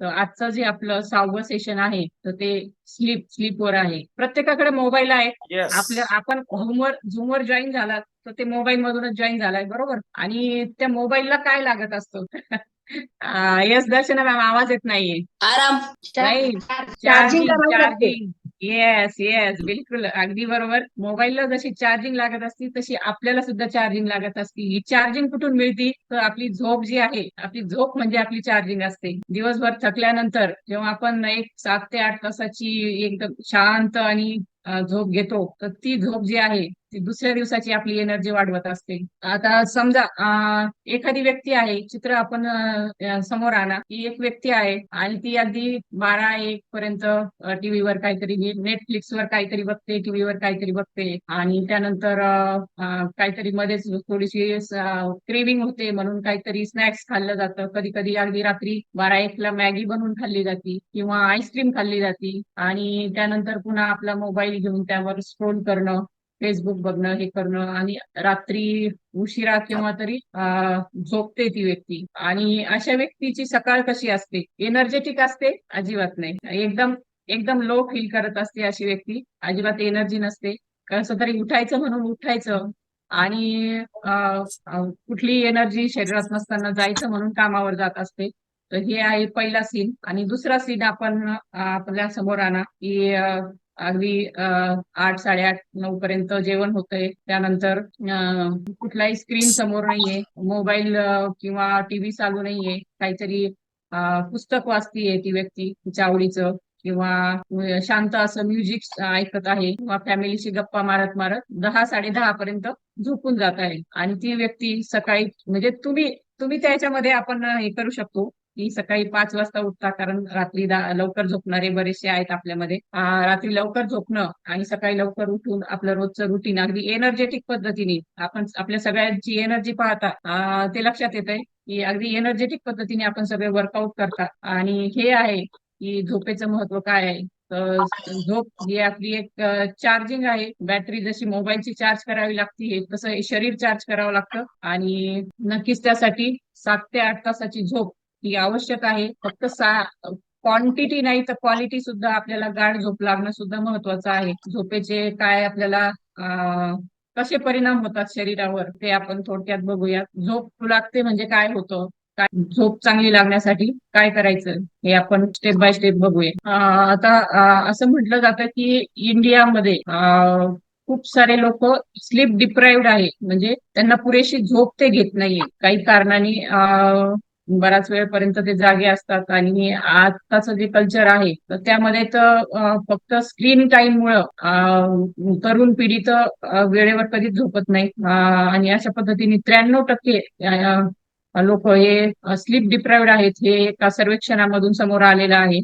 तर आजचं जे आपलं 6वं सेशन आहे तर ते स्लीपवर आहे. प्रत्येकाकडे मोबाईल आहे. येस. आपण झूमवर जॉईन झालात तर ते मोबाईल मधूनच जॉईन झालाय, बरोबर? आणि त्या मोबाईलला काय लागत असतं? येस दर्शना मॅम, आवाज येत नाहीये. आराम. नाही, चार्जिंग चार्जिंग करावी लागते. चार्जिंग. येस येस, बिलकुल अगदी बरोबर. मोबाईलला जशी चार्जिंग लागत असती तशी आपल्याला सुद्धा चार्जिंग लागत असती. ही चार्जिंग कुठून मिळती? तर आपली झोप जी आहे, आपली झोप म्हणजे आपली चार्जिंग असते. दिवसभर थकल्यानंतर जेव्हा आपण एक 7 ते 8 तासाची एकदम शांत आणि झोप घेतो, तर ती झोप जी आहे ती दुसऱ्या दिवसाची आपली एनर्जी वाढवत असते. आता समजा एखादी व्यक्ती आहे, चित्र आपण समोर आणा की एक व्यक्ती आहे आणि ती अगदी 12-1 पर्यंत टीव्हीवर काहीतरी नेटफ्लिक्सवर काहीतरी बघते, टीव्हीवर काहीतरी बघते आणि त्यानंतर काहीतरी मध्येच थोडीशी क्रेविंग होते म्हणून काहीतरी स्नॅक्स खाल्लं जातं. कधी कधी अगदी रात्री 12-1 ला मॅगी बनवून खाल्ली जाती किंवा आईस्क्रीम खाल्ली जाती आणि त्यानंतर पुन्हा आपला मोबाईल घेऊन त्यावर स्क्रोल करणं, फेसबुक बघणं, हे करणं आणि रात्री उशिरा किंवा तरी झोपते ती व्यक्ती. आणि अशा व्यक्तीची सकाळ कशी असते? एनर्जेटिक असते? अजिबात नाही. एकदम एकदम लो फील करत असते अशी व्यक्ती. अजिबात एनर्जी नसते. कसं तरी उठायचं म्हणून उठायचं आणि कुठली एनर्जी शरीरात नसताना जायचं म्हणून कामावर जात असते. तर हे आहे पहिला सीन. आणि दुसरा सीन आपण आपल्या समोर आणा की अगदी 8, 8:30, 9 पर्यंत जेवण होतंय. त्यानंतर कुठलाही स्क्रीन समोर नाहीये, मोबाईल किंवा टीव्ही चालू नाहीये, काहीतरी पुस्तक वाचतीये ती व्यक्ती तिच्या आवडीचं किंवा शांत असं म्युझिक ऐकत आहे किंवा फॅमिलीशी गप्पा मारत मारत 10, 10:30 पर्यंत झोपून जात आहे. आणि ती व्यक्ती सकाळी म्हणजे तुम्ही तुम्ही त्याच्यामध्ये आपण हे करू शकतो की सकाळी 5 वाजता उठता, कारण रात्री लवकर झोपणारे बरेचसे आहेत आपल्यामध्ये. रात्री लवकर झोपणं आणि सकाळी लवकर उठून आपलं रोजचं रुटीन अगदी एनर्जेटिक पद्धतीने आपण आपल्या सगळ्यांची एनर्जी पाहता ते लक्षात येत आहे की अगदी एनर्जेटिक पद्धतीने आपण सगळे वर्कआउट करता. आणि हे आहे की झोपेचं महत्व काय आहे. तर झोप ही आपली एक चार्जिंग आहे. बॅटरी जशी मोबाईलची चार्ज करावी लागते तसं हे शरीर चार्ज करावं लागतं. आणि नक्कीच त्यासाठी 7 ते 8 तासाची झोप ही आवश्यक आहे. फक्त क्वांटिटी नाही तर क्वालिटी सुद्धा, आपल्याला गाढ झोप लागणं सुद्धा महत्वाचं आहे. झोपेचे काय आपल्याला कसे परिणाम होतात शरीरावर ते आपण थोडक्यात बघूया. झोप लागते म्हणजे काय होतं, झोप चांगली लागण्यासाठी काय करायचं हे आपण स्टेप बाय स्टेप बघूया. आता असं म्हटलं जातं की इंडियामध्ये खूप सारे लोक स्लीप डिप्राईव्ड आहे, म्हणजे त्यांना पुरेशी झोप ते घेत नाहीये काही कारणाने. बराच वेळपर्यंत ते जागे असतात आणि आताचं जे कल्चर आहे तर त्यामध्ये तर फक्त स्क्रीन टाइम मुळे तरुण पिढी तर वेळेवर कधीच झोपत नाही. आणि अशा पद्धतीने 93% लोक हे स्लीप डिप्राईव्ड आहेत, हे एका सर्वेक्षणामधून समोर आलेलं आहे.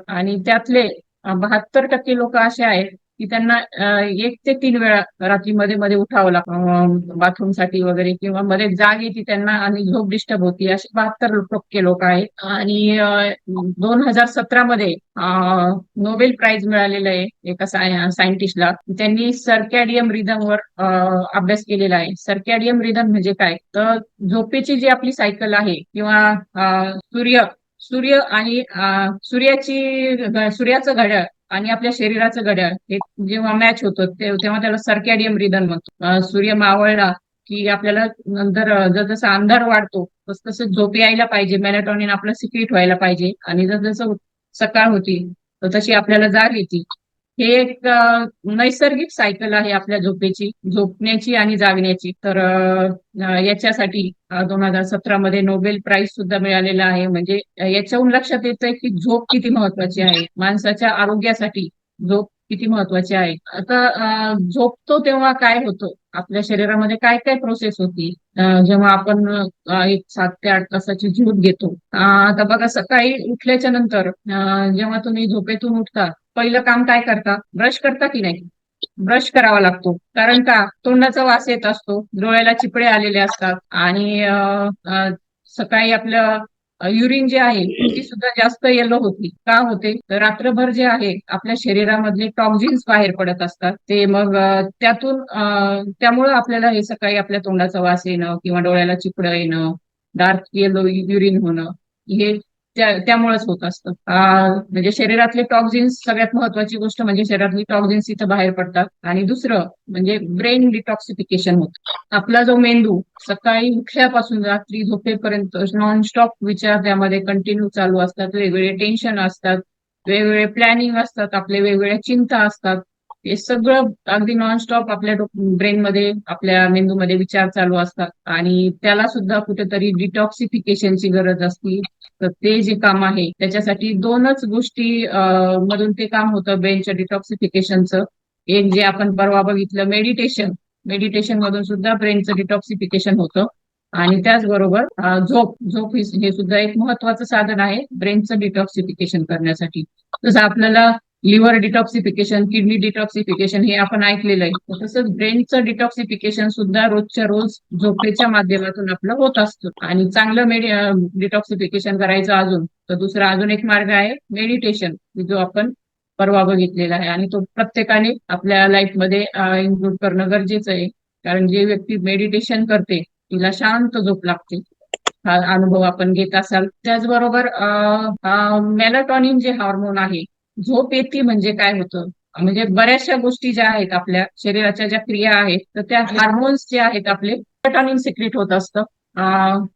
आणि त्यातले 72% लोक असे आहेत की त्यांना 1 ते 3 वेळा रात्री मध्ये मध्ये उठावं लागतं बाथरूम साठी वगैरे, किंवा मध्ये जाग येते त्यांना आणि झोप डिस्टर्ब होती. असे 72% लोक आहेत. आणि 2017 मध्ये नोबेल प्राइज मिळालेलं आहे एका सायंटिस्टला. त्यांनी सर्कॅडियम रिदमवर अभ्यास केलेला आहे. सर्कॅडियम रिदम म्हणजे काय, तर झोपेची जी आपली सायकल आहे किंवा सूर्य सूर्य आणि सूर्याचं घड्याळ आणि आपल्या शरीराचं घड्याळ हे जेव्हा मॅच होतं तेव्हा त्याला सर्कॅडियम रिदम म्हणतो. सूर्य मावळला की आपल्याला नंतर जसं अंधार वाढतो तसं तसं झोप यायला पाहिजे, मेलाटॉनिन आपलं सिक्रीट व्हायला पाहिजे आणि जसं सकाळ होती तर तशी आपल्याला जाग येते. हे एक नैसर्गिक सायकल आहे आपल्या झोपेची, झोपण्याची आणि जागण्याची. तर याच्यासाठी 2017 मध्ये नोबेल प्राइज सुद्धा मिळालेला आहे. म्हणजे याच्याहून लक्षात येतंय की झोप किती महत्वाची आहे माणसाच्या आरोग्यासाठी. झोप किती महत्वाची आहे. आता झोपतो तेव्हा काय होतं, आपल्या शरीरामध्ये काय काय प्रोसेस होती जेव्हा आपण एक 7 ते 8 तासाची झोप घेतो. आता बघा, सकाळी उठल्याच्या नंतर जेव्हा तुम्ही झोपेतून उठता पहिलं काम काय करता, ब्रश करता की नाही? ब्रश करावा लागतो, कारण का, तोंडाचा वास येत असतो, डोळ्याला चिपळे आलेले असतात आणि सकाळी आपलं युरिन जे आहे ती सुद्धा जास्त येलो होती. का होते, तर रात्रभर जे आहे आपल्या शरीरामधले टॉक्झिन्स बाहेर पडत असतात ते, मग त्यातून त्यामुळं आपल्याला हे सकाळी आपल्या तोंडाचा वास येणं किंवा डोळ्याला चिपळं येणं, डार्क येलो युरिन होणं, हे त्यामुळेच होत असतं. म्हणजे शरीरातले टॉक्झिन्स, सगळ्यात महत्वाची गोष्ट म्हणजे शरीरातली टॉक्झिन्स इथं बाहेर पडतात. आणि दुसरं म्हणजे ब्रेन डिटॉक्सिफिकेशन होतं. आपला जो मेंदू सकाळी उठल्यापासून रात्री झोपेपर्यंत नॉनस्टॉप विचार त्यामध्ये कंटिन्यू चालू असतात, वेगवेगळे टेन्शन असतात, वेगवेगळे प्लॅनिंग असतात, आपले वेगवेगळ्या चिंता असतात. हे सगळं अगदी नॉनस्टॉप आपल्या ब्रेनमध्ये, आपल्या मेंदूमध्ये विचार चालू असतात. आणि त्याला सुद्धा कुठेतरी डिटॉक्सिफिकेशनची गरज असते. तर ते जे काम आहे त्याच्यासाठी दोनच गोष्टी मधून ते काम होतं ब्रेनच्या डिटॉक्सिफिकेशनचं. एक जे आपण परवा बघितलं, मेडिटेशन. मेडिटेशन मधून सुद्धा ब्रेनचं डिटॉक्सिफिकेशन होतं. आणि त्याचबरोबर झोप झोप हे सुद्धा एक महत्वाचं साधन आहे ब्रेनचं डिटॉक्सिफिकेशन करण्यासाठी. जसं आपल्याला लिव्हर डिटॉक्सिफिकेशन, किडनी डिटॉक्सिफिकेशन हे आपण ऐकलेलं आहे, तसंच ब्रेनचं डिटॉक्सिफिकेशन सुद्धा रोजच्या रोज झोपेच्या माध्यमातून आपलं होत असतं. आणि चांगलं डिटॉक्सिफिकेशन करायचं अजून तर दुसरा अजून एक मार्ग आहे मेडिटेशन, जो आपण परवा बघितलेला आहे. आणि तो प्रत्येकाने आपल्या लाईफमध्ये इन्क्लूड करणं गरजेचं आहे. कारण जे व्यक्ती मेडिटेशन करते तिला शांत झोप लागते. हा अनुभव आपण घेत असाल. त्याचबरोबर मेलाटॉनिन जे हार्मोन आहे, झोप येते म्हणजे काय होतं, म्हणजे बऱ्याचशा गोष्टी ज्या आहेत आपल्या शरीराच्या ज्या क्रिया आहेत तर त्या हार्मोन्स जे आहेत आपले मेलाटॉनिन सिक्रिट होत असतं.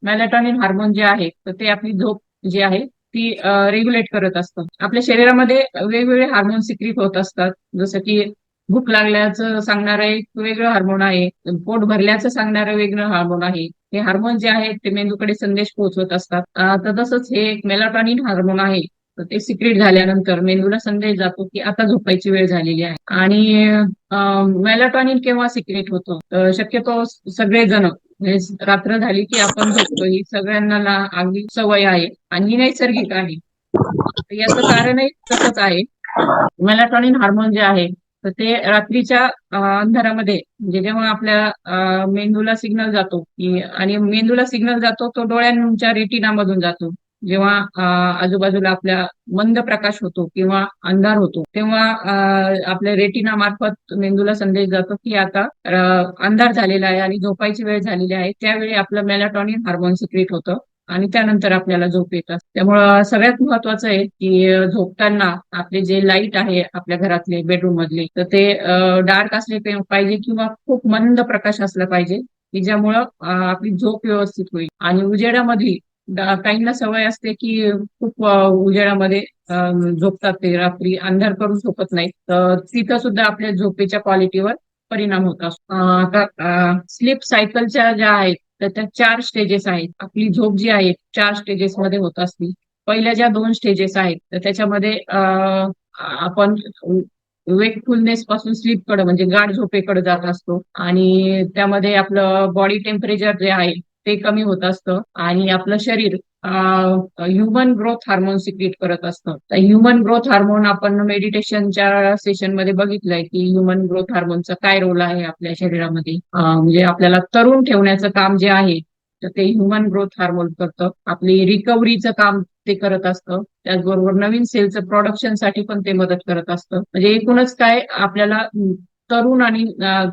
मेलाटॉनिन हार्मोन जे आहे तर ते आपली झोप जी आहे ती रेग्युलेट करत असतं. आपल्या शरीरामध्ये वेगवेगळे हार्मोन सिक्रिट होत असतात. जसं की भूक लागल्याचं सांगणारं एक वेगळं हार्मोन आहे, पोट भरल्याचं सांगणारं वेगळं हार्मोन आहे. हे हार्मोन जे आहेत ते मेंदूकडे संदेश पोहोचवत असतात. तर तसंच हे एक मेलाटॉनिन हार्मोन आहे. तर ते सिक्रेट झाल्यानंतर मेंदूला संदेश जातो की आता झोपायची वेळ झालेली आहे. आणि मेलाटॉनिन केव्हा सिक्रेट होतो, तर शक्यतो सगळेजण म्हणजे रात्र झाली की आपण झोपतो, ही सगळ्यांना अगदी सवय आहे आणि ही नैसर्गिक आहे. तर याचं कारणही तसंच आहे. मेलाटॉनिन हार्मोन जे आहे तर ते रात्रीच्या अंधारामध्ये, म्हणजे जेव्हा आपल्या मेंदूला सिग्नल जातो की, आणि मेंदूला सिग्नल जातो तो डोळ्यांच्या रेटिनामधून जातो. जेव्हा आजूबाजूला आपल्या मंद प्रकाश होतो किंवा अंधार होतो तेव्हा आपल्या रेटिना मार्फत मेंदूला संदेश जातो की आता अंधार झालेला आहे आणि झोपायची वेळ झालेली आहे. त्यावेळी आपलं मेलाटॉनिन हार्मोन सिक्रेट होतं आणि त्यानंतर आपल्याला झोप येतात. त्यामुळं सगळ्यात महत्वाचं आहे की झोपताना आपले जे लाईट आहे आपल्या घरातले बेडरूम मधले तर ते डार्क असले पाहिजे किंवा खूप मंद प्रकाश असला पाहिजे की ज्यामुळं आपली झोप व्यवस्थित होईल. आणि उजेडामध्ये काहींना सवय असते की खूप उजेडामध्ये झोपतात, ते रात्री अंधार करून झोपत नाहीत, तर तिथं सुद्धा आपल्या झोपेच्या क्वालिटीवर परिणाम होत असतो. आता स्लीप सायकलच्या ज्या आहेत तर त्या 4 स्टेजेस आहेत. आपली झोप जी आहे 4 स्टेजेस मध्ये होत असते. पहिल्या ज्या 2 स्टेजेस आहेत तर त्याच्यामध्ये आपण वेकफुलनेस पासून स्लीप कडे म्हणजे गाढ झोपेकडे जात असतो. आणि त्यामध्ये आपलं बॉडी टेम्परेचर जे आहे ते कमी होत असतं आणि आपलं शरीर ह्युमन ग्रोथ हार्मोन सिक्रेट करत असतं. तर ह्युमन ग्रोथ हार्मोन आपण मेडिटेशनच्या सेशन मध्ये बघितलंय की ह्युमन ग्रोथ हार्मोनचा काय रोल आहे आपल्या शरीरामध्ये. म्हणजे आपल्याला तरुण ठेवण्याचं काम जे आहे तर ते ह्युमन ग्रोथ हार्मोन करतं. आपली रिकव्हरीचं काम ते करत असतं. त्याचबरोबर नवीन सेलचं प्रोडक्शनसाठी पण ते मदत करत असतं. म्हणजे एकूणच काय आपल्याला तरुण आणि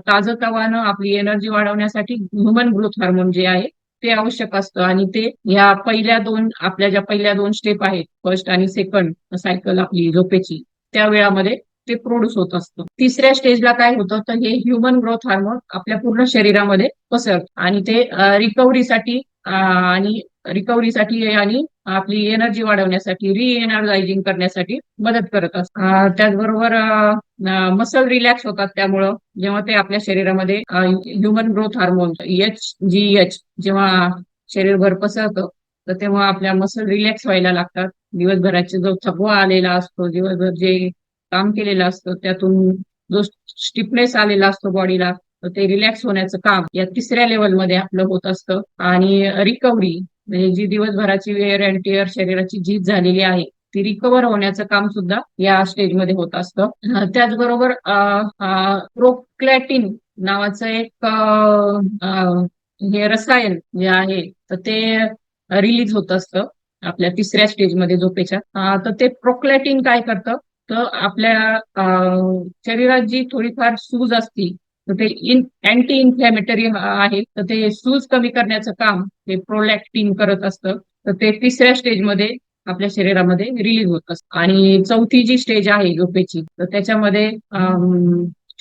ताजंतवानं आपली एनर्जी वाढवण्यासाठी ह्युमन ग्रोथ हार्मोन जे आहे ते आवश्यक असतं. आणि ते ह्या आपल्या ज्या पहिल्या 2 स्टेप आहेत, फर्स्ट आणि सेकंड सायकल आपली झोपेची, त्या वेळामध्ये ते प्रोड्यूस होत असतं. तिसऱ्या स्टेजला काय होतं तर हे ह्युमन ग्रोथ हार्मोन आपल्या पूर्ण शरीरामध्ये पसरतं आणि ते रिकव्हरीसाठी आणि आपली एनर्जी वाढवण्यासाठी, रिएनर्जायझिंग करण्यासाठी मदत करत असतं. त्याचबरोबर मसल रिलॅक्स होतात त्यामुळं, जेव्हा ते आपल्या शरीरामध्ये ह्युमन ग्रोथ हार्मोन HGH जेव्हा शरीरभर पसरतं तर तेव्हा आपल्या मसल रिलॅक्स व्हायला लागतात. दिवसभराचा जो थकवा आलेला असतो, दिवसभर जे काम केलेलं असतं त्यातून जो स्टिफनेस आलेला असतो बॉडीला, तर ते रिलॅक्स होण्याचं काम या तिसऱ्या लेवलमध्ये आपलं होत असतं. आणि रिकव्हरी म्हणजे जी दिवसभराची वेअर अँड टिअर शरीराची झीज झालेली आहे ती रिकव्हर होण्याचं काम सुद्धा या स्टेजमध्ये होत असतं. त्याचबरोबर प्रोक्लॅटिन नावाचं एक हे रसायन जे आहे तर ते रिलीज होत असतं आपल्या तिसऱ्या स्टेजमध्ये झोपेच्या. तर ते प्रोक्लॅटिन काय करतं तर आपल्या शरीरात जी थोडीफार सूज असती तर ते अँटी इन्फ्लॅमेटरी आहे, तर ते सूज कमी करण्याचं काम ते प्रोलॅक्टिन करत असतं. तर ते तिसऱ्या स्टेजमध्ये आपल्या शरीरामध्ये रिलीज होत असते. आणि चौथी जी स्टेज आहे झोपेची, तर त्याच्यामध्ये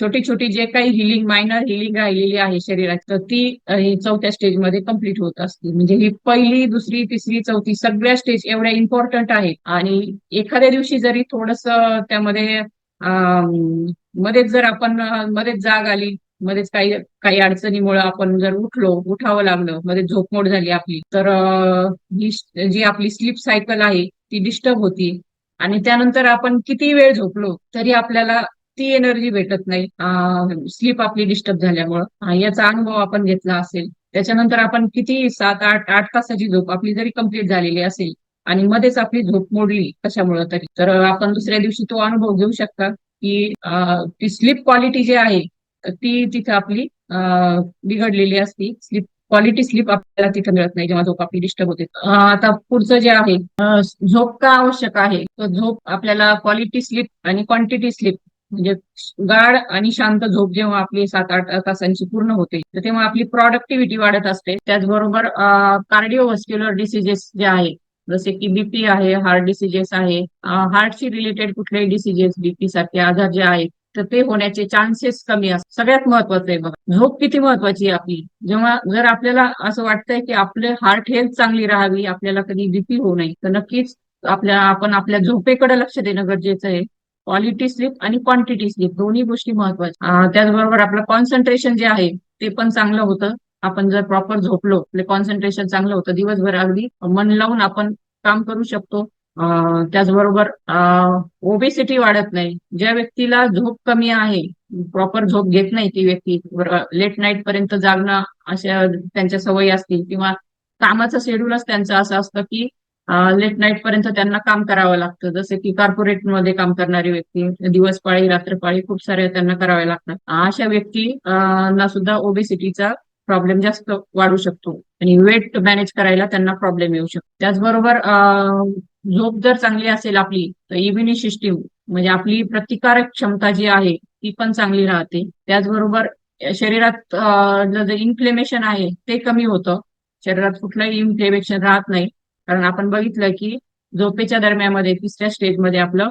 छोटी छोटी जे काही हिलिंग, मायनर हिलिंग राहिलेली आहे शरीरात, तर ती ही चौथ्या स्टेजमध्ये कम्प्लीट होत असते. म्हणजे ही पहिली, दुसरी, तिसरी, चौथी सगळ्या स्टेज एवढ्या इम्पॉर्टंट आहेत. आणि एखाद्या दिवशी जरी थोडस त्यामध्ये मध्येच जर आपण मध्येच जाग आली, मध्येच काही काही अडचणीमुळे आपण जर उठावं लागलं, मध्ये झोपमोड झाली आपली, तर ही जी आपली स्लीप सायकल आहे ती डिस्टर्ब होती. आणि त्यानंतर आपण किती वेळ झोपलो तरी आपल्याला ती एनर्जी भेटत नाही, स्लीप आपली डिस्टर्ब झाल्यामुळं. याचा अनुभव आपण घेतला असेल. त्याच्यानंतर आपण किती 7-8 तासाची झोप आपली जरी कंप्लीट झालेली असेल आणि मध्येच आपली झोप मोडली कशामुळे तरी, तर आपण दुसऱ्या दिवशी तो अनुभव घेऊ शकता की ती स्लीप क्वालिटी जी आहे ती तिथे आपली बिघडलेली असती. क्वालिटी स्लीप आपल्याला तिथे मिळत नाही जेव्हा झोप आपली डिस्टर्ब होते. आता पुढचं जे आहे, झोप का आवश्यक आहे, तर झोप आपल्याला क्वालिटी स्लीप आणि क्वांटिटी स्लीप, म्हणजे गाढ आणि शांत झोप जेव्हा आपली 7-8 तासांची पूर्ण होते, तर तेव्हा आपली प्रॉडक्टिव्हिटी वाढत असते. त्याचबरोबर कार्डिओव्हस्क्युलर डिसिजेस जे आहे, जसे की बीपी आहे, हार्ट डिसिजेस आहे, हार्टशी रिलेटेड कुठलेही डिसिजेस, बीपी सारखे आजार जे आहेत, तर ते होण्याचे चान्सेस कमी असतात. सगळ्यात महत्वाचं आहे बघा, झोप किती महत्वाची आहे आपली. जेव्हा जर आपल्याला असं वाटतंय की आपले हार्ट हेल्थ चांगली राहावी, आपल्याला कधी बीपी होऊ नये, तर नक्कीच आपण आपल्या झोपेकडे लक्ष देणं गरजेचं आहे. क्वालिटी स्लीप आणि क्वांटिटी स्लीप दोन्ही गोष्टी महत्वाच्या. त्याचबरोबर आपलं कॉन्सन्ट्रेशन जे आहे ते पण चांगलं होतं. आपण जर प्रॉपर झोपलो, आपलं कॉन्सन्ट्रेशन चांगलं होतं, दिवसभर अगदी मन लावून आपण काम करू शकतो. त्याचबरोबर ओबेसिटी वाढत नाही. ज्या व्यक्तीला झोप कमी आहे, प्रॉपर झोप घेत नाही ती व्यक्ती, लेट नाईट पर्यंत जागणं अशा त्यांच्या सवयी असतील, किंवा कामाचं शेड्यूलच त्यांचं असं असतं की लेट नाईट पर्यंत त्यांना काम करावं लागतं. जसे की कॉर्पोरेट मध्ये काम करणारी व्यक्ती, दिवसपाळी रात्रपाळी खूप सारे त्यांना करावे लागतात. अशा व्यक्ती ना सुद्धा ओबेसिटीचा प्रॉब्लेम जास्त वाढू शकतो आणि वेट मॅनेज करायला त्यांना प्रॉब्लेम येऊ शकतो. त्याचबरोबर झोप जर चांगली असेल आपली, तर इम्युनी सिस्टीम, म्हणजे आपली प्रतिकारक क्षमता जी आहे ती पण चांगली राहते. त्याचबरोबर शरीरात जे इन्फ्लेमेशन आहे ते कमी होतं. शरीरात कुठलंही इन्फ्लेमेशन राहत नाही. कारण आपण बघितलं की झोपेच्या दरम्यानमध्ये तिसऱ्या स्टेजमध्ये आपलं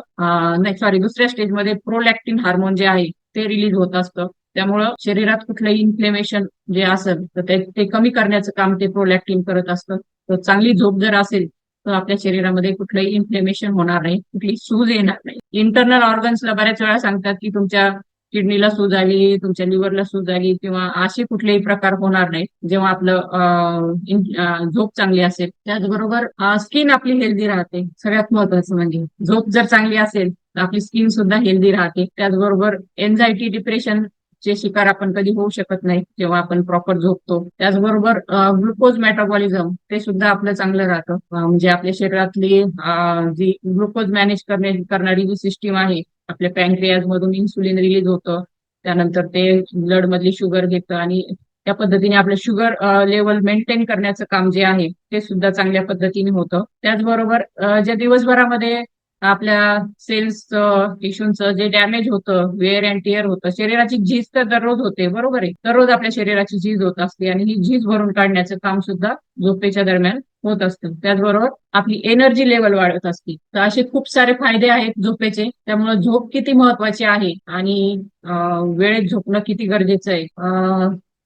नाही, सॉरी, दुसऱ्या स्टेजमध्ये प्रोलॅक्टिन हार्मोन जे आहे ते रिलीज होत असतं. त्यामुळं शरीरात कुठलंही इन्फ्लेमेशन जे असेल तर ते कमी करण्याचं काम ते प्रोलॅक्टिन करत असतं. तर चांगली झोप जर असेल तर आपल्या शरीरामध्ये कुठलंही इन्फ्लेमेशन होणार नाही, कुठली सूज येणार नाही. इंटरनल ऑर्गन्सला बऱ्याच वेळा सांगतात की तुमच्या किडनीला सूज आली, तुमच्या लिव्हरला सूज आली, किंवा असे कुठलेही प्रकार होणार नाही जेव्हा आपलं झोप चांगली असेल. त्याचबरोबर स्किन आपली हेल्दी राहते. सगळ्यात महत्वाचं म्हणजे झोप जर चांगली असेल तर आपली स्किन सुद्धा हेल्दी राहते. त्याचबरोबर एन्झायटी, डिप्रेशन चे शिकार आपण कधी होऊ शकत नाही जेव्हा आपण प्रॉपर झोपतो. त्याचबरोबर ग्लुकोज मेटाबॉलिझम ते सुद्धा आपलं चांगलं राहतं. म्हणजे आपल्या शरीरातली जी ग्लुकोज मॅनेज करणारी जी सिस्टीम आहे, आपल्या पॅनक्रियाज मधून इन्सुलिन रिलीज होतं. त्यानंतर ते ब्लड मधली शुगर घेतं आणि त्या पद्धतीने आपलं शुगर लेवल मेंटेन करण्याचं काम जे आहे ते सुद्धा चांगल्या पद्धतीने होतं. त्याचबरोबर ज्या दिवसभरामध्ये आपल्या सेल्सचं, टिश्यूंचं जे डॅमेज होतं, वेअर अँड टिअर होतं, शरीराची झीज तर दररोज होते, बरोबर आहे. दररोज आपल्या शरीराची झीज होत असते आणि ही झीज भरून काढण्याचं काम सुद्धा झोपेच्या दरम्यान होत असतं. त्याचबरोबर आपली एनर्जी लेवल वाढत असते. तर असे खूप सारे फायदे आहेत झोपेचे. त्यामुळे झोप किती महत्वाची आहे आणि वेळेत झोपणं किती गरजेचं आहे.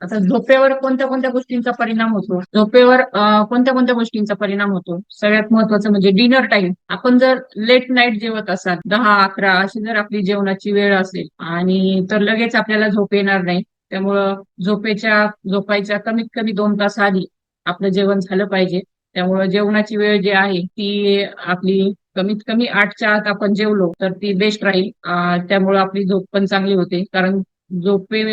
आता झोपेवर कोणत्या कोणत्या गोष्टींचा परिणाम होतो, झोपेवर कोणत्या कोणत्या गोष्टींचा परिणाम होतो. सगळ्यात महत्वाचं म्हणजे डिनर टाइम. आपण जर लेट नाईट जेवत असाल, 10-11 अशी जर आपली जेवणाची वेळ असेल, आणि तर लगेच आपल्याला झोप येणार नाही. त्यामुळं झोपायच्या कमीत कमी 2 तास आधी आपलं जेवण झालं पाहिजे. त्यामुळं जेवणाची वेळ जी आहे ती आपली कमीत कमी 8च्या आत आपण जेवलो तर ती बेस्ट राहील. त्यामुळं आपली झोप पण चांगली होते. कारण झोपे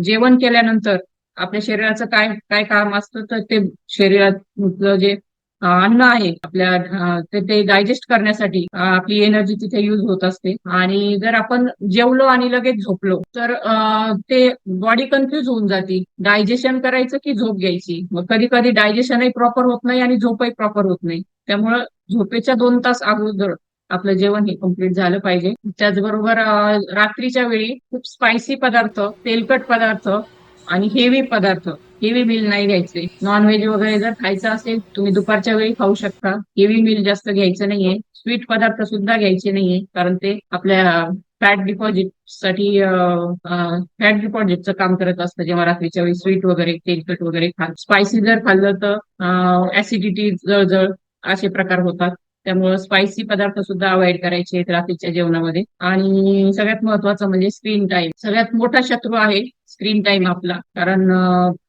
जेवण केल्यानंतर आपल्या शरीराचं काय काय काम असतं, तर ते शरीरातलं जे अन्न आहे आपल्या ते डायजेस्ट करण्यासाठी आपली एनर्जी तिथे युज होत असते. आणि जर आपण जेवलो आणि लगेच झोपलो तर ते बॉडी कन्फ्युज होऊन जाते, डायजेशन करायचं की झोप घ्यायची. मग कधी कधी डायजेशनही प्रॉपर होत नाही आणि झोपही प्रॉपर होत नाही. त्यामुळं झोपेच्या 2 तास अगोदर आपलं जेवण हे कम्प्लीट झालं पाहिजे. त्याचबरोबर रात्रीच्या वेळी खूप स्पायसी पदार्थ, तेलकट पदार्थ आणि हेवी पदार्थ हेवी मील नाही घ्यायचे. नॉनव्हेज वगैरे जर खायचं असेल तुम्ही दुपारच्या वेळी खाऊ शकता. हेवी मील जास्त घ्यायचं नाहीये. स्वीट पदार्थ सुद्धा घ्यायचे नाहीये, कारण ते आपल्या फॅट डिपॉझिट साठी फॅट डिपॉझिटचं काम करत असतं. जेव्हा रात्रीच्या वेळी स्वीट वगैरे तेलकट वगैरे स्पायसी जर खाल्लं तर ऍसिडिटी, जळजळ असे प्रकार होतात. त्यामुळे स्पायसी पदार्थ सुद्धा अवॉइड करायचे आहेत रात्रीच्या जेवणामध्ये. आणि सगळ्यात महत्वाचं म्हणजे स्क्रीन टाइम. सगळ्यात मोठा शत्रू आहे स्क्रीन टाइम आपला. कारण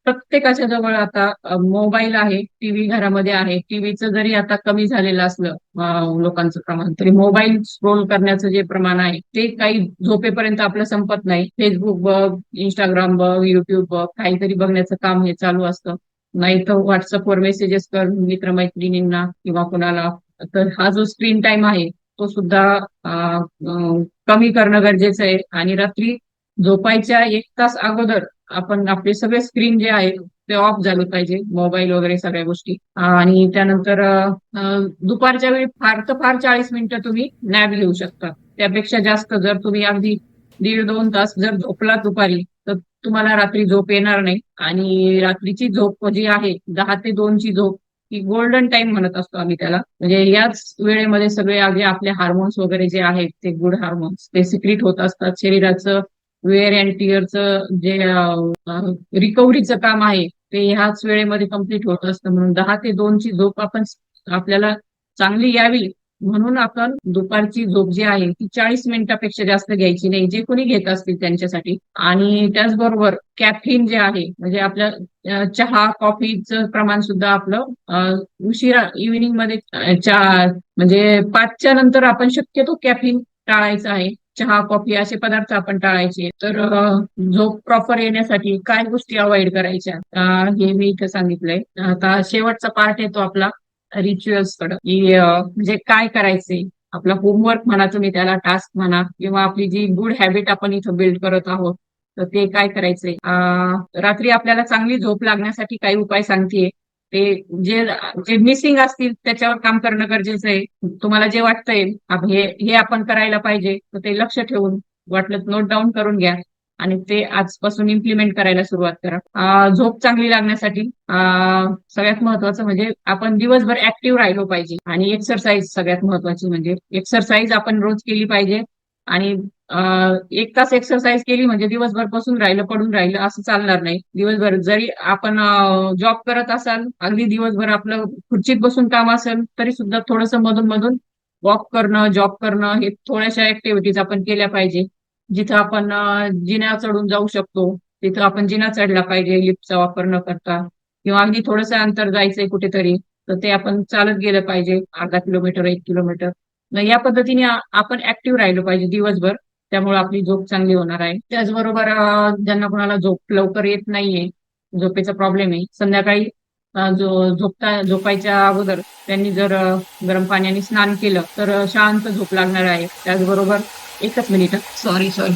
प्रत्येकाच्या जवळ आता मोबाईल आहे, टीव्ही घरामध्ये आहे. टीव्हीचं जरी आता कमी झालेलं असलं लोकांचं प्रमाण, तरी मोबाईल स्क्रोल करण्याचं जे प्रमाण आहे ते काही झोपेपर्यंत आपलं संपत नाही. फेसबुक बघ, इंस्टाग्राम बघ, युट्यूब बघ, काहीतरी बघण्याचं काम हे चालू असतं. नाही तर व्हॉट्सअपवर मेसेजेस कर मित्रमैत्रिणींना किंवा कोणाला. तर हा जो स्क्रीन टाइम आहे तो सुद्धा कमी करणं गरजेचं आहे. आणि रात्री झोपायच्या 1 तास अगोदर आपण आपले सगळे स्क्रीन जे आहे ते ऑफ झाले पाहिजे, मोबाईल वगैरे सगळ्या गोष्टी. आणि त्यानंतर दुपारच्या वेळी फार तर फार 40 मिनिटं तुम्ही नॅप घेऊ शकता. त्यापेक्षा जास्त जर तुम्ही अगदी 1.5-2 तास जर झोपला दुपारी, तर तुम्हाला रात्री झोप येणार नाही. आणि रात्रीची झोप जी आहे 10 ते 2 ची झोप, ही गोल्डन टाइम म्हणत असतो आम्ही त्याला. म्हणजे याच वेळेमध्ये सगळे जे आपले हार्मोन्स वगैरे जे आहेत ते गुड हार्मोन्स ते सिक्रीट होत असतात. शरीराचं वेअर अँड टिअरचं जे रिकव्हरीचं काम आहे ते ह्याच वेळेमध्ये कम्प्लीट होत असतं. म्हणून 10 ते 2 ची झोप आपण आपल्याला चांगली यावी म्हणून आपण दुपारची झोप जी आहे ती 40 मिनिटापेक्षा जास्त घ्यायची नाही, जे कोणी घेत असतील त्यांच्यासाठी. आणि त्याचबरोबर कॅफिन जे आहे म्हणजे आपल्या चहा कॉफीचं प्रमाण सुद्धा आपलं उशिरा इव्हिनिंग मध्ये चहा म्हणजे 5च्या नंतर आपण शक्यतो कॅफिन टाळायचं आहे. चहा कॉफी असे पदार्थ आपण टाळायचे. तर झोप प्रॉपर येण्यासाठी काय गोष्टी अवॉइड करायच्या हे मी इथं सांगितलंय. आता शेवटचा पार्ट येतो आपला रिच्युअल्स कडं, की म्हणजे काय करायचंय. आपला होमवर्क म्हणा तुम्ही त्याला, टास्क म्हणा, किंवा आपली जी गुड हॅबिट आपण इथं बिल्ड करत आहोत, तर ते काय करायचंय. रात्री आपल्याला चांगली झोप लागण्यासाठी काही उपाय सांगतेय. ते जे जे मिसिंग असतील त्याच्यावर काम करणं गरजेचं आहे. तुम्हाला जे वाटतंय हे हे आपण करायला पाहिजे, तर ते लक्ष ठेवून वाटलं नोट डाऊन करून घ्या आणि ते आजपासून इम्प्लिमेंट करायला सुरुवात करा. झोप चांगली लागण्यासाठी सगळ्यात महत्वाचं म्हणजे आपण दिवसभर ऍक्टिव्ह राहिलो पाहिजे. आणि एक्सरसाइज सगळ्यात महत्वाची, म्हणजे एक्सरसाइज आपण रोज केली पाहिजे. आणि 1 तास एक्सरसाइज केली म्हणजे दिवसभर बसून राहिलं पडून राहिलं असं चालणार नाही. दिवसभर जरी आपण जॉब करत असाल, अगदी दिवसभर आपलं खुर्चीत बसून काम असेल तरी सुद्धा थोडंसं मधून मधून वॉक करणं, जॉब करणं, हे थोड्याशा ऍक्टिव्हिटीज आपण केल्या पाहिजे. जिथं आपण जिना चढून जाऊ शकतो तिथं आपण जिना चढला पाहिजे, लिफ्टचा वापर न करता. किंवा अगदी थोडंसं अंतर जायचंय कुठेतरी, तर ते आपण चालत गेलं पाहिजे, अर्धा किलोमीटर 1 किलोमीटर. या पद्धतीने आपण ऍक्टिव्ह राहिलो पाहिजे दिवसभर. त्यामुळे आपली झोप चांगली होणार आहे. त्याचबरोबर ज्यांना कोणाला झोप लवकर येत नाहीये, झोपेचा प्रॉब्लेम आहे, संध्याकाळी झोपायच्या अगोदर त्यांनी जर गरम पाण्याने स्नान केलं तर शांत झोप लागणार आहे. त्याचबरोबर एकच मिनिट, सॉरी सॉरी,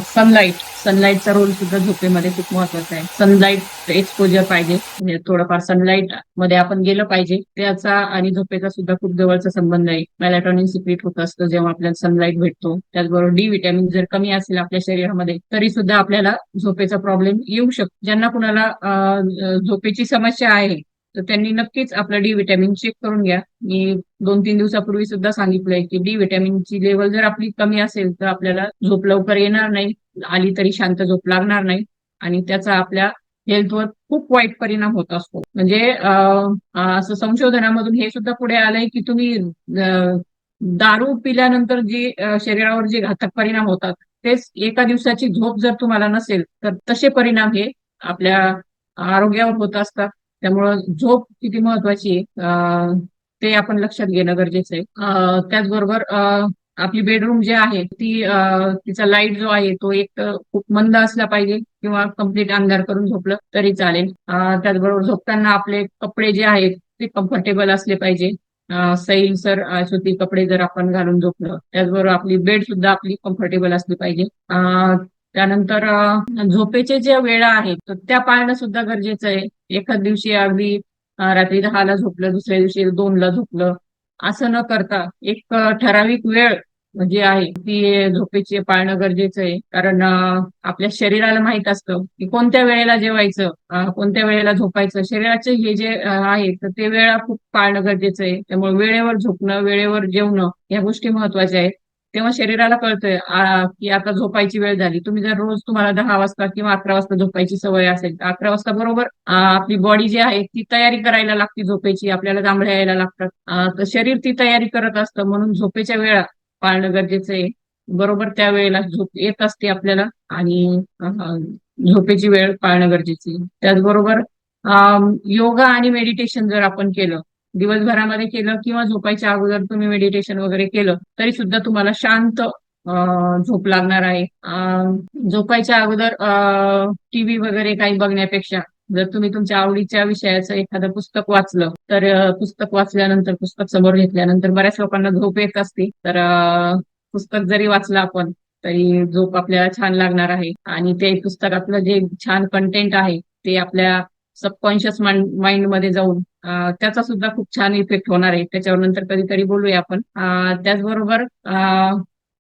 सनलाईट. सनलाईटचा रोल सुद्धा झोपेमध्ये खूप महत्वाचा आहे. सनलाईट एक्सपोजर पाहिजे, म्हणजे थोडंफार सनलाईट मध्ये आपण गेलं पाहिजे. त्याचा आणि झोपेचा सुद्धा खूप जवळचा संबंध आहे. मेलॅटॉनिन सिक्रीट होत असतं जेव्हा आपल्याला सनलाईट भेटतो. त्याचबरोबर डी विटॅमिन जर कमी असेल आपल्या शरीरामध्ये तरी सुद्धा आपल्याला झोपेचा प्रॉब्लेम येऊ शकतो. ज्यांना कुणाला झोपेची समस्या आहे तर त्यांनी नक्कीच आपलं डी विटॅमिन चेक करून घ्या. मी 2-3 दिवसापूर्वी सुद्धा सांगितलंय की डी विटॅमिनची लेवल जर आपली कमी असेल तर आपल्याला झोप लवकर येणार नाही, आली तरी शांत झोप लागणार नाही. आणि त्याचा आपल्या हेल्थवर खूप वाईट परिणाम होत असतो. म्हणजे असं संशोधनामधून हे सुद्धा पुढे आलंय की तुम्ही दारू पिल्यानंतर जी शरीरावर जे घातक परिणाम होतात, तेच एका दिवसाची झोप जर तुम्हाला नसेल तर तसे परिणाम हे आपल्या आरोग्यावर होत असतात. त्यामुळं झोप किती महत्वाची आहे ते आपण लक्षात घेणं गरजेचं आहे. त्याचबरोबर आपली बेडरूम जी आहे ती तिचा लाईट जो आहे तो एक तर खूप मंद असला पाहिजे किंवा कम्प्लीट अंधार करून झोपलं तरी चालेल. त्याचबरोबर झोपताना आपले कपडे जे आहेत ते कम्फर्टेबल असले पाहिजे. सैलसर सुती कपडे जर आपण घालून झोपलं, त्याचबरोबर आपली बेड सुद्धा आपली कम्फर्टेबल असली पाहिजे. त्यानंतर झोपेचे ज्या वेळा आहेत तर त्या पाळणं सुद्धा गरजेचं आहे. एखाद दिवशी अगदी रात्री 10ला झोपलं, दुसऱ्या दिवशी 2ला झोपलं असं न करता एक ठराविक वेळ जी आहे ती झोपेची पाळणं गरजेचं आहे. कारण आपल्या शरीराला माहित असतं की कोणत्या वेळेला जेवायचं, कोणत्या वेळेला झोपायचं. शरीराचे हे जे आहे तर ते वेळा खूप पाळणं गरजेचं आहे. त्यामुळे वेळेवर झोपणं, वेळेवर जेवणं या गोष्टी महत्वाच्या आहेत. तेव्हा शरीराला कळतंय की आता झोपायची वेळ झाली. तुम्ही जर रोज तुम्हाला 10 वाजता किंवा 11 वाजता झोपायची सवय असेल तर 11 वाजता बरोबर आपली बॉडी जी आहे ती तयारी करायला लागते झोपेची. आपल्याला जांभळ्या यायला लागतात. तर शरीर ती तयारी करत असतं. म्हणून झोपेच्या वेळा पाळणं गरजेचं आहे. बरोबर त्या वेळेला झोप येत असते आपल्याला आणि झोपेची वेळ पाळणं गरजेची आहे. त्याचबरोबर योगा आणि मेडिटेशन जर आपण केलं दिवसभरामध्ये केलं किंवा झोपायच्या अगोदर तुम्ही मेडिटेशन वगैरे केलं तरी सुद्धा तुम्हाला शांत झोप लागणार आहे. झोपायच्या अगोदर टीव्ही वगैरे काही बघण्यापेक्षा जर तुम्ही तुमच्या आवडीच्या विषयाचं एखादं पुस्तक वाचलं तर पुस्तक वाचल्यानंतर, पुस्तक समोर घेतल्यानंतर बऱ्याच लोकांना झोप येत असते. तर पुस्तक जरी वाचलं आपण तरी झोप आपल्याला छान लागणार आहे. आणि ते पुस्तकातलं जे छान कंटेंट आहे ते आपल्या सबकॉन्शियस माइंड मध्ये जाऊन त्याचा सुद्धा खूप छान इफेक्ट होणार आहे. त्याच्यावर नंतर कधीतरी बोलूया आपण. त्याचबरोबर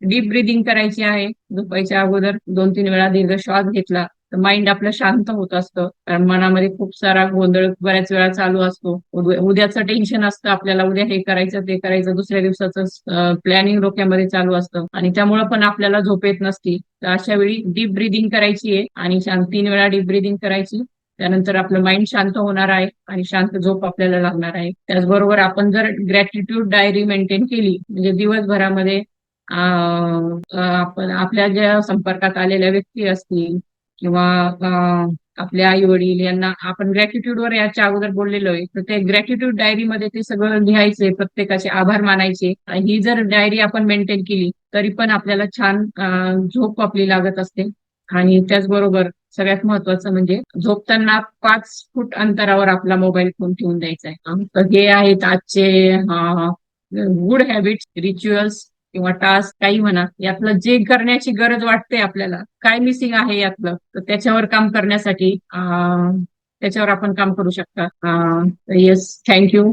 डीप ब्रिदिंग करायची आहे. झोपायच्या अगोदर 2-3 वेळा दीर्घ श्वास घेतला तर माइंड आपलं शांत होत असतं. कारण मनामध्ये खूप सारा गोंधळ बऱ्याच वेळा चालू असतो. उद्याचं टेन्शन असतं आपल्याला, उद्या हे करायचं ते करायचं, दुसऱ्या दिवसाचं प्लॅनिंग डोक्यामध्ये चालू असतं आणि त्यामुळे पण आपल्याला झोप येत नसती. तर अशा वेळी डीप ब्रिदिंग करायची आहे आणि 3 वेळा डीप ब्रिदिंग करायची. त्यानंतर आपलं माइंड शांत होणार आहे आणि शांत झोप आपल्याला लागणार आहे. त्याचबरोबर आपण जर ग्रॅटिट्यूड डायरी मेंटेन केली म्हणजे दिवसभरामध्ये आपण आपल्या ज्या संपर्कात आलेल्या व्यक्ती असतील किंवा आपले आई वडील यांना आपण ग्रॅटिट्यूड वर याच्या अगोदर बोललेलो आहे तर ते ग्रॅटिट्यूड डायरी मध्ये ते सगळं लिहायचे, प्रत्येकाचे आभार मानायचे. ही जर डायरी आपण मेंटेन केली तरी पण आपल्याला छान झोप आपली लागत असते. आणि त्याचबरोबर सगळ्यात महत्वाचं म्हणजे झोपताना 5 फूट अंतरावर आपला मोबाईल फोन ठेवून द्यायचा आहे. तर हे आहेत आजचे गुड हॅबिट्स, रिच्युअल्स किंवा टास्क काही म्हणा. यातलं जे करण्याची गरज वाटते आपल्याला, काय मिसिंग आहे यातलं, तर त्याच्यावर काम करण्यासाठी त्याच्यावर आपण काम करू शकता. Yes, thank you.